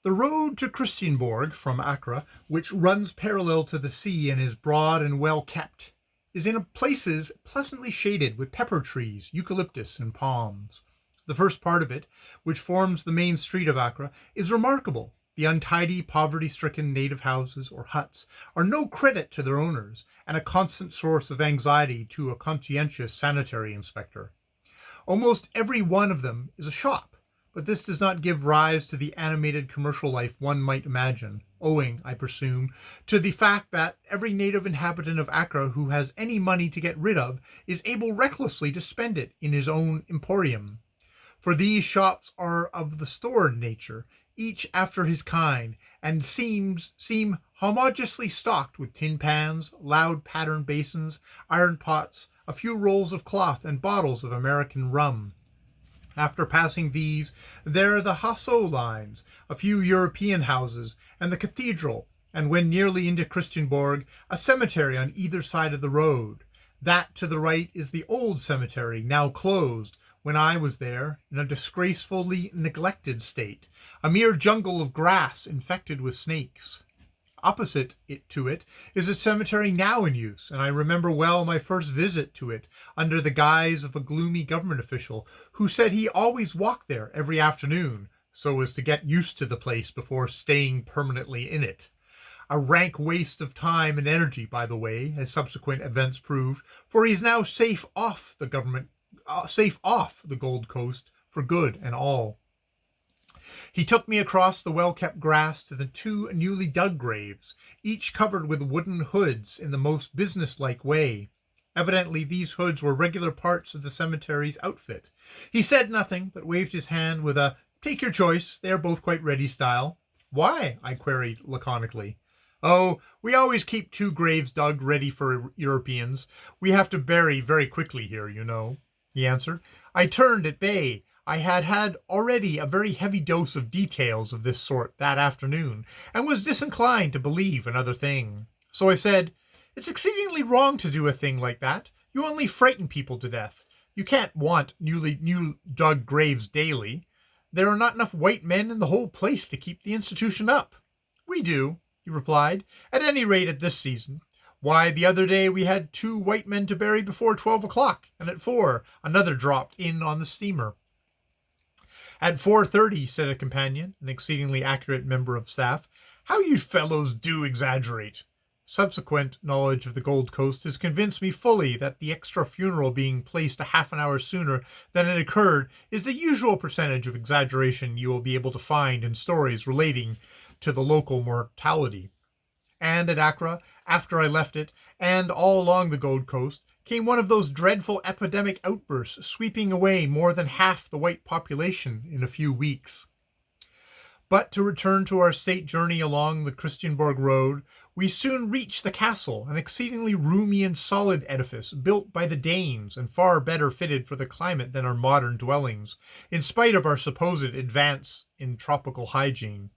The road to Christianborg from Accra, which runs parallel to the sea and is broad and well kept, is in places pleasantly shaded with pepper trees, eucalyptus, and palms. The first part of it, which forms the main street of Accra, is remarkable. The untidy, poverty-stricken native houses, or huts, are no credit to their owners, and a constant source of anxiety to a conscientious sanitary inspector. Almost every one of them is a shop, but this does not give rise to the animated commercial life one might imagine, owing, I presume, to the fact that every native inhabitant of Accra who has any money to get rid of is able recklessly to spend it in his own emporium. For these shops are of the store nature, each after his kind, and seem homogeneously stocked with tin pans, loud patterned basins, iron pots, a few rolls of cloth, and bottles of American rum. After passing these, there are the Hasso lines, a few European houses, and the cathedral, and when nearly into Christianborg, a cemetery on either side of the road. That to the right is the old cemetery, now closed, when I was there, in a disgracefully neglected state, a mere jungle of grass infected with snakes. Opposite to it is a cemetery now in use, and I remember well my first visit to it under the guise of a gloomy government official who said he always walked there every afternoon, so as to get used to the place before staying permanently in it. A rank waste of time and energy, by the way, as subsequent events proved, for he is now safe off the Gold Coast for good and all. He took me across the well-kept grass to the two newly dug graves, each covered with wooden hoods in the most business-like way. Evidently these hoods were regular parts of the cemetery's outfit. He said nothing, but waved his hand with a "take your choice, they are both quite ready" style. "Why?" I queried laconically. "Oh, we always keep two graves dug ready for Europeans. We have to bury very quickly here, you know," he answered. I turned at bay. I had had already a very heavy dose of details of this sort that afternoon, and was disinclined to believe another thing. So I said, "It's exceedingly wrong to do a thing like that. You only frighten people to death. You can't want new dug graves daily. There are not enough white men in the whole place to keep the institution up." "We do," he replied, "at any rate at this season. Why, the other day we had 2 white men to bury before 12 o'clock, and at 4 another dropped in on the steamer." "At 4:30, said a companion, an exceedingly accurate member of staff. "How you fellows do exaggerate." Subsequent knowledge of the Gold Coast has convinced me fully that the extra funeral being placed a half an hour sooner than it occurred is the usual percentage of exaggeration you will be able to find in stories relating to the local mortality. And at Accra, after I left it, and all along the Gold Coast, came one of those dreadful epidemic outbursts sweeping away more than half the white population in a few weeks. But to return to our state journey along the Christianborg Road, we soon reached the castle, an exceedingly roomy and solid edifice built by the Danes and far better fitted for the climate than our modern dwellings, in spite of our supposed advance in tropical hygiene.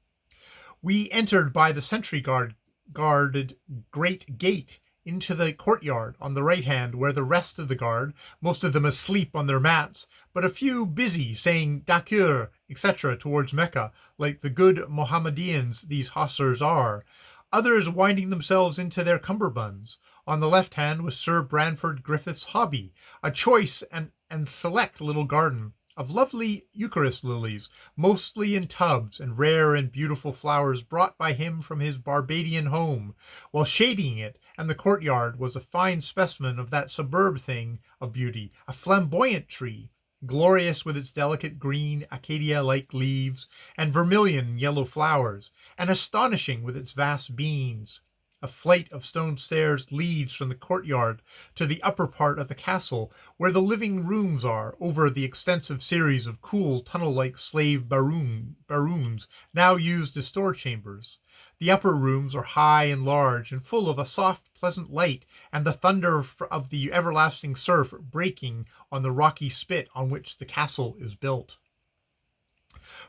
We entered by the sentry-guarded great gate into the courtyard on the right hand, where the rest of the guard, most of them asleep on their mats, but a few busy saying dakir, etc. towards Mecca, like the good Mohammedans these hussars are, others winding themselves into their cummerbunds. On the left hand was Sir Branford Griffith's hobby, a choice and select little garden of lovely Eucharis lilies, mostly in tubs, and rare and beautiful flowers brought by him from his Barbadian home, while shading it and the courtyard was a fine specimen of that superb thing of beauty, a flamboyant tree, glorious with its delicate green acacia-like leaves and vermilion yellow flowers, and astonishing with its vast beans. A flight of stone stairs leads from the courtyard to the upper part of the castle, where the living rooms are, over the extensive series of cool tunnel-like slave barroons, now used as store chambers. The upper rooms are high and large, and full of a soft, pleasant light, and the thunder of the everlasting surf breaking on the rocky spit on which the castle is built.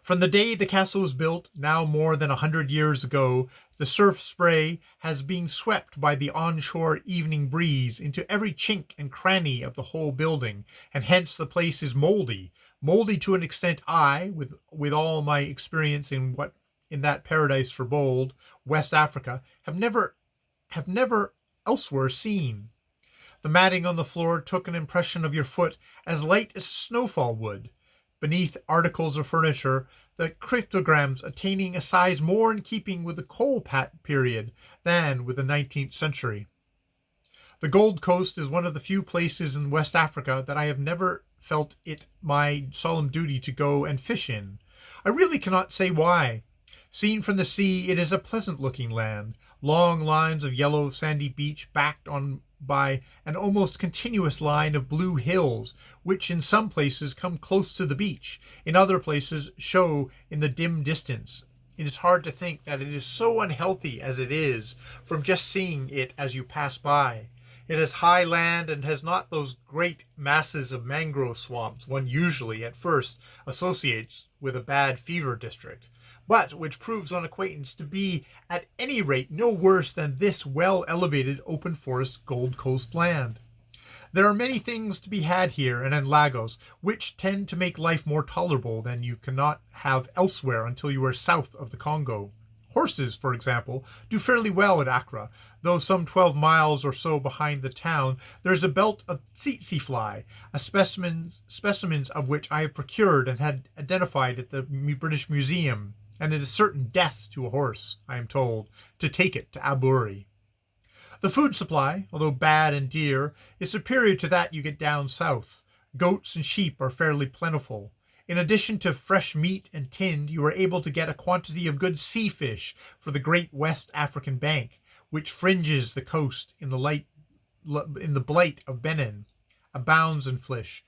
From the day the castle was built, now more than 100 years ago, the surf spray has been swept by the onshore evening breeze into every chink and cranny of the whole building, and hence the place is moldy to an extent I, with all my experience in what in that paradise for bold, West Africa, have never elsewhere seen. The matting on the floor took an impression of your foot as light as a snowfall would. Beneath articles of furniture, the cryptograms attaining a size more in keeping with the coal period than with the 19th century. The Gold Coast is one of the few places in West Africa that I have never felt it my solemn duty to go and fish in. I really cannot say why. Seen from the sea, it is a pleasant-looking land. Long lines of yellow sandy beach backed on by an almost continuous line of blue hills, which in some places come close to the beach, in other places show in the dim distance. It is hard to think that it is so unhealthy as it is from just seeing it as you pass by. It has high land and has not those great masses of mangrove swamps one usually at first associates with a bad fever district, but which proves on acquaintance to be at any rate no worse than this well-elevated open forest Gold Coast land. There are many things to be had here and in Lagos which tend to make life more tolerable than you cannot have elsewhere until you are south of the Congo. Horses, for example, do fairly well at Accra, though some 12 miles or so behind the town there is a belt of tsetse fly, a specimens of which I have procured and had identified at the British Museum, and it is certain death to a horse, I am told, to take it to Aburi. The food supply, although bad and dear, is superior to that you get down south. Goats and sheep are fairly plentiful. In addition to fresh meat and tinned, you are able to get a quantity of good sea fish for the great West African bank, which fringes the coast in the blight of Benin, abounds in fish,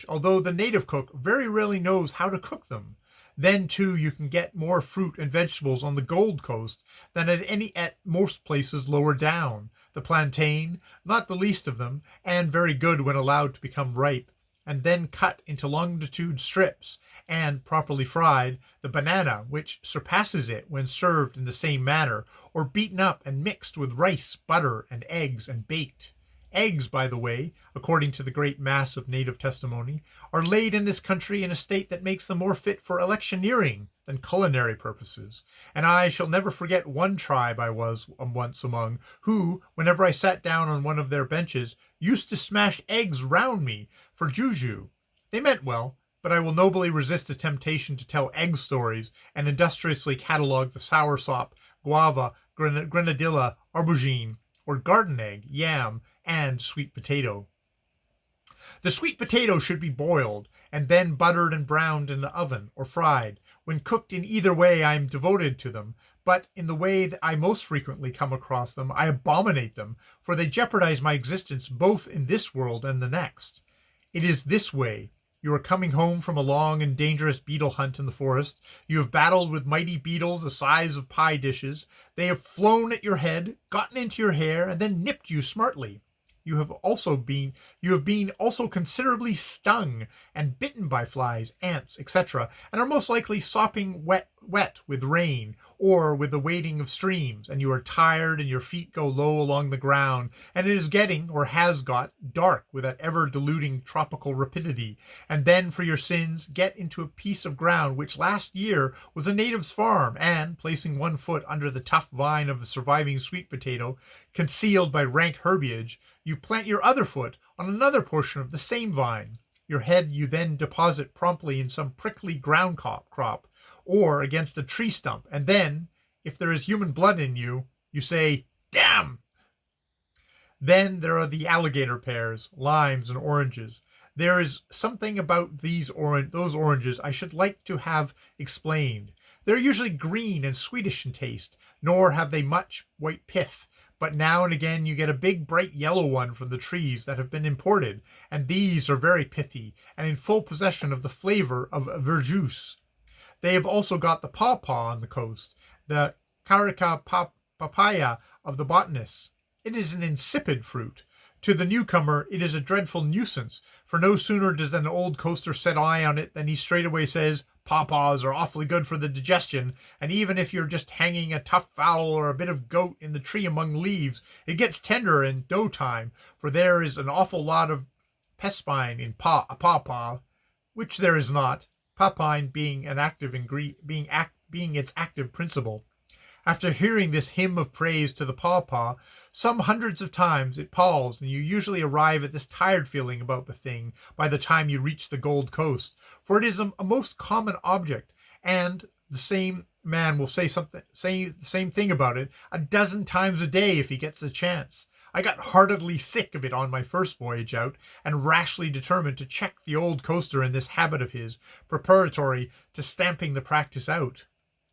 although the native cook very rarely knows how to cook them. Then, too, you can get more fruit and vegetables on the Gold Coast than at most places lower down. The plantain, not the least of them, and very good when allowed to become ripe, and then cut into longitude strips, and, properly fried, the banana, which surpasses it when served in the same manner, or beaten up and mixed with rice, butter, and eggs, and baked. Eggs, by the way, according to the great mass of native testimony, are laid in this country in a state that makes them more fit for electioneering than culinary purposes, and I shall never forget one tribe I was once among, who, whenever I sat down on one of their benches, used to smash eggs round me for juju. They meant well, but I will nobly resist the temptation to tell egg stories and industriously catalogue the soursop, guava, grenadilla, aubergine, or garden egg, yam, and sweet potato. The sweet potato should be boiled, and then buttered and browned in the oven, or fried. When cooked in either way I am devoted to them, but in the way that I most frequently come across them I abominate them, for they jeopardize my existence both in this world and the next. It is this way. You are coming home from a long and dangerous beetle hunt in the forest. You have battled with mighty beetles the size of pie dishes. They have flown at your head, gotten into your hair, and then nipped you smartly. You have been also considerably stung and bitten by flies, ants, etc., and are most likely sopping wet with rain or with the wading of streams, and you are tired and your feet go low along the ground, and it is getting, or has got, dark with that ever-diluting tropical rapidity, and then for your sins get into a piece of ground which last year was a native's farm, and, placing one foot under the tough vine of a surviving sweet potato, concealed by rank herbage, you plant your other foot on another portion of the same vine. Your head you then deposit promptly in some prickly ground crop, or against a tree stump, and then, if there is human blood in you, you say, "Damn!" Then there are the alligator pears, limes, and oranges. There is something about those oranges I should like to have explained. They are usually green and sweetish in taste, nor have they much white pith, but now and again you get a big bright yellow one from the trees that have been imported, and these are very pithy, and in full possession of the flavor of verjuice. They have also got the pawpaw on the coast, the carica papaya of the botanists. It is an insipid fruit. To the newcomer it is a dreadful nuisance, for no sooner does an old coaster set eye on it than he straightway says, "Pawpaws are awfully good for the digestion, and even if you're just hanging a tough fowl or a bit of goat in the tree among leaves, it gets tender in no time, for there is an awful lot of pespine in a pawpaw," which there is not. papine being its active principle. After hearing this hymn of praise to the pawpaw some hundreds of times, it palls, and you usually arrive at this tired feeling about the thing by the time you reach the Gold Coast, for it is a most common object, and the same man will say the same thing about it a dozen times a day if he gets the chance. I got heartily sick of it on my first voyage out, and rashly determined to check the old coaster in this habit of his, preparatory to stamping the practice out.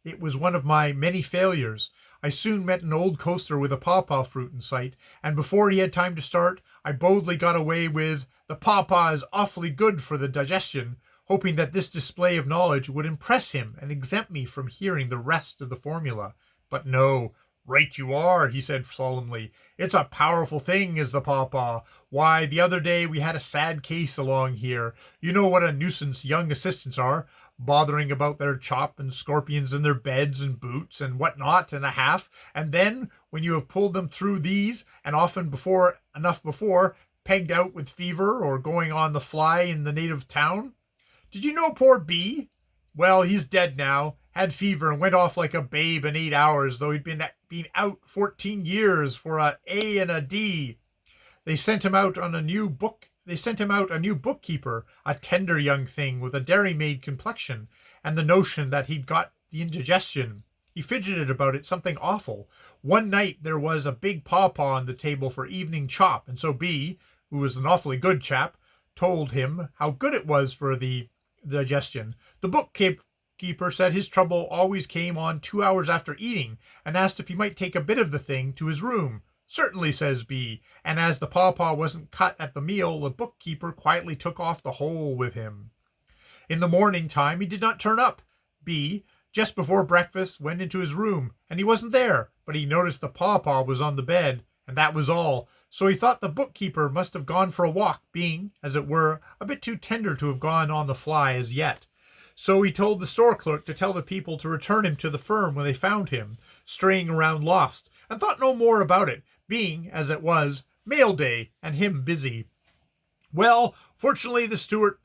It was one of my many failures. I soon met an old coaster with a pawpaw fruit in sight, and before he had time to start, I boldly got away with, "The pawpaw is awfully good for the digestion," hoping that this display of knowledge would impress him and exempt me from hearing the rest of the formula. But no. "Right you are," he said solemnly. "It's a powerful thing, is the pawpaw. Why, the other day we had a sad case along here. You know what a nuisance young assistants are, bothering about their chop and scorpions in their beds and boots and what not and a half, and then, when you have pulled them through these, and often before, pegged out with fever or going on the fly in the native town. Did you know poor B? Well, he's dead now, had fever and went off like a babe in 8 hours, though he'd been out 14 years for a A and a D. They sent him out a new bookkeeper, a tender young thing with a dairy-maid complexion, and the notion that he'd got the indigestion. He fidgeted about it something awful. One night there was a big pawpaw on the table for evening chop, and so B, who was an awfully good chap, told him how good it was for the digestion. The bookkeeper said his trouble always came on 2 hours after eating, and asked if he might take a bit of the thing to his room. "Certainly," says B, and as the pawpaw wasn't cut at the meal, the bookkeeper quietly took off the whole with him. In the morning time he did not turn up. B, just before breakfast, went into his room, and he wasn't there, but he noticed the pawpaw was on the bed, and that was all. So he thought the bookkeeper must have gone for a walk, being, as it were, a bit too tender to have gone on the fly as yet. So he told the store clerk to tell the people to return him to the firm when they found him, straying around lost, and thought no more about it, being, as it was, mail day, and him busy. Fortunately the steward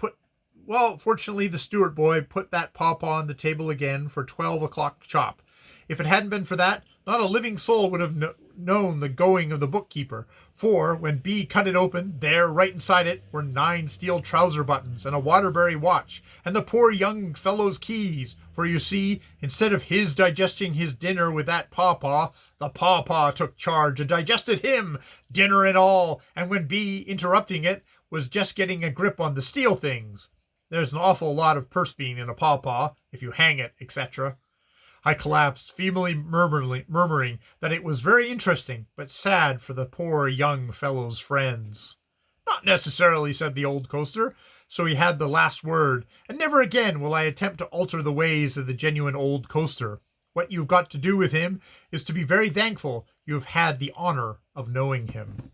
boy put that pawpaw on the table again for 12 o'clock chop. If it hadn't been for that, not a living soul would have known the going of the bookkeeper, for when B cut it open, there, right inside it, were 9 steel trouser buttons and a Waterbury watch, and the poor young fellow's keys. For you see, instead of his digesting his dinner with that pawpaw, the pawpaw took charge and digested him, dinner and all, and when B, interrupting it, was just getting a grip on the steel things. There's an awful lot of purse being in a pawpaw, if you hang it, etc. I collapsed, feebly murmuring that it was very interesting, but sad for the poor young fellow's friends. "Not necessarily," said the old coaster, so he had the last word, and never again will I attempt to alter the ways of the genuine old coaster. What you've got to do with him is to be very thankful you have had the honor of knowing him.